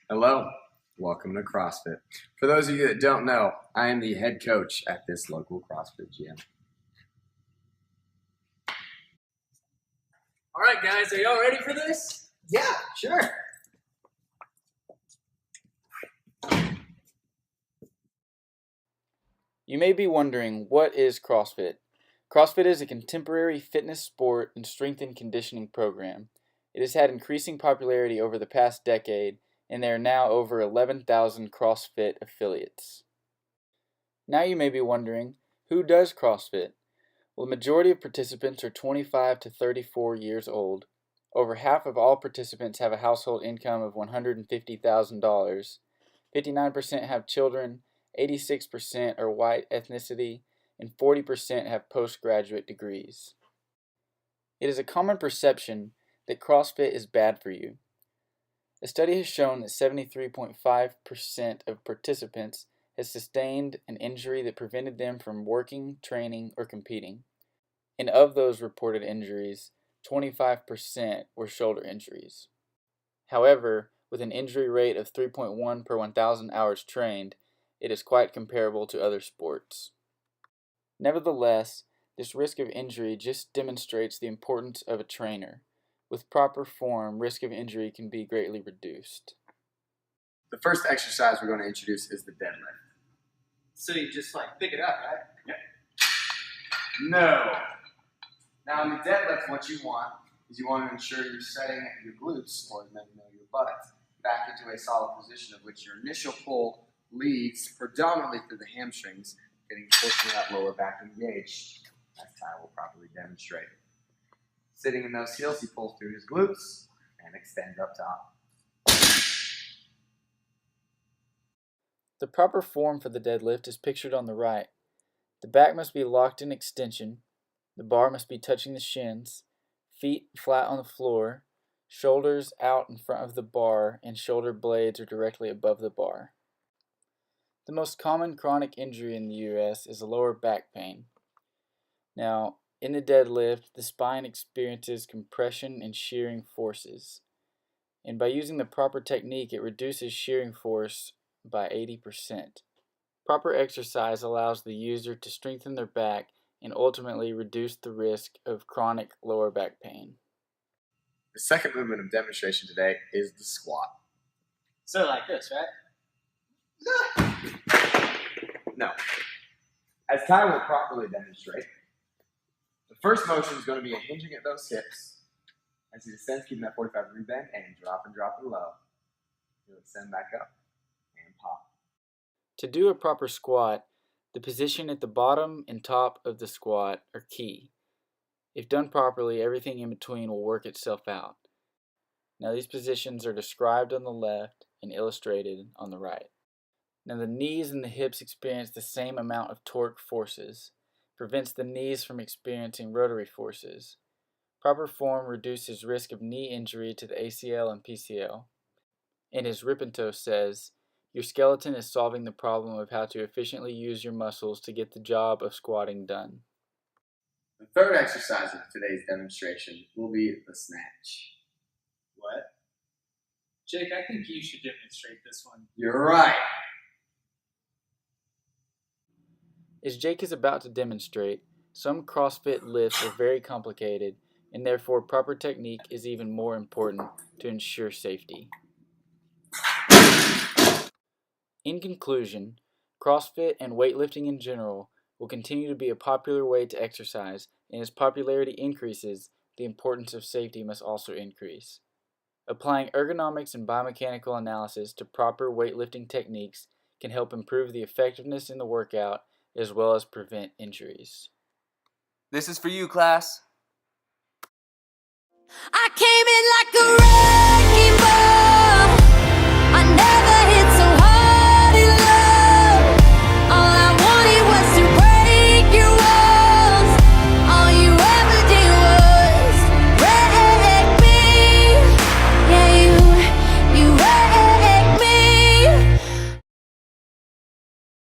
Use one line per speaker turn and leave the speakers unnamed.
Hello, welcome to CrossFit. For those of you that don't know, I am the head coach at this local CrossFit gym.
All right, guys, are y'all ready for this?
Yeah, sure.
You may be wondering, what is CrossFit? CrossFit is a contemporary fitness sport and strength and conditioning program. It has had increasing popularity over the past decade, and there are now over 11,000 CrossFit affiliates. Now you may be wondering, who does CrossFit? Well, the majority of participants are 25 to 34 years old. Over half of all participants have a household income of $150,000. 59% have children, 86% are white ethnicity, and 40% have postgraduate degrees. It is a common perception that CrossFit is bad for you. A study has shown that 73.5% of participants has sustained an injury that prevented them from working, training, or competing. And of those reported injuries, 25% were shoulder injuries. However, with an injury rate of 3.1 per 1,000 hours trained, it is quite comparable to other sports. Nevertheless, this risk of injury just demonstrates the importance of a trainer. With proper form, risk of injury can be greatly reduced.
The first exercise we're going to introduce is the deadlift.
So you just pick it up, right?
Yep. No. Now in the deadlift, what you want is you want to ensure you're setting your glutes, or maybe your butt, back into a solid position of which your initial pull leads predominantly through the hamstrings, getting a portion of that lower back engaged, as Ty will properly demonstrate. Sitting in those heels, he pulls through his glutes and extends up top.
The proper form for the deadlift is pictured on the right. The back must be locked in extension, the bar must be touching the shins, feet flat on the floor, shoulders out in front of the bar, and shoulder blades are directly above the bar. The most common chronic injury in the U.S. is lower back pain. Now, in the deadlift, the spine experiences compression and shearing forces. And by using the proper technique, it reduces shearing force by 80%. Proper exercise allows the user to strengthen their back and ultimately reduce the risk of chronic lower back pain.
The second movement of demonstration today is the squat.
So like this, right?
No. As Ty will properly demonstrate, the first motion is going to be a hinging at those hips as he descends, keeping that 45-degree bend, and drop it low. He'll extend back up and pop.
To do a proper squat, the position at the bottom and top of the squat are key. If done properly, everything in between will work itself out. Now these positions are described on the left and illustrated on the right. Now the knees and the hips experience the same amount of torque forces, prevents the knees from experiencing rotary forces. Proper form reduces risk of knee injury to the ACL and PCL. And as Rippentoe says, your skeleton is solving the problem of how to efficiently use your muscles to get the job of squatting done.
The third exercise of today's demonstration will be the snatch.
What? Jake, I think you should demonstrate this one.
You're right.
As Jake is about to demonstrate, some CrossFit lifts are very complicated, and therefore proper technique is even more important to ensure safety. In conclusion, CrossFit and weightlifting in general will continue to be a popular way to exercise, and as popularity increases, the importance of safety must also increase. Applying ergonomics and biomechanical analysis to proper weightlifting techniques can help improve the effectiveness in the workout as well as prevent injuries.
This is for you, class.
I came in like a wrecking ball.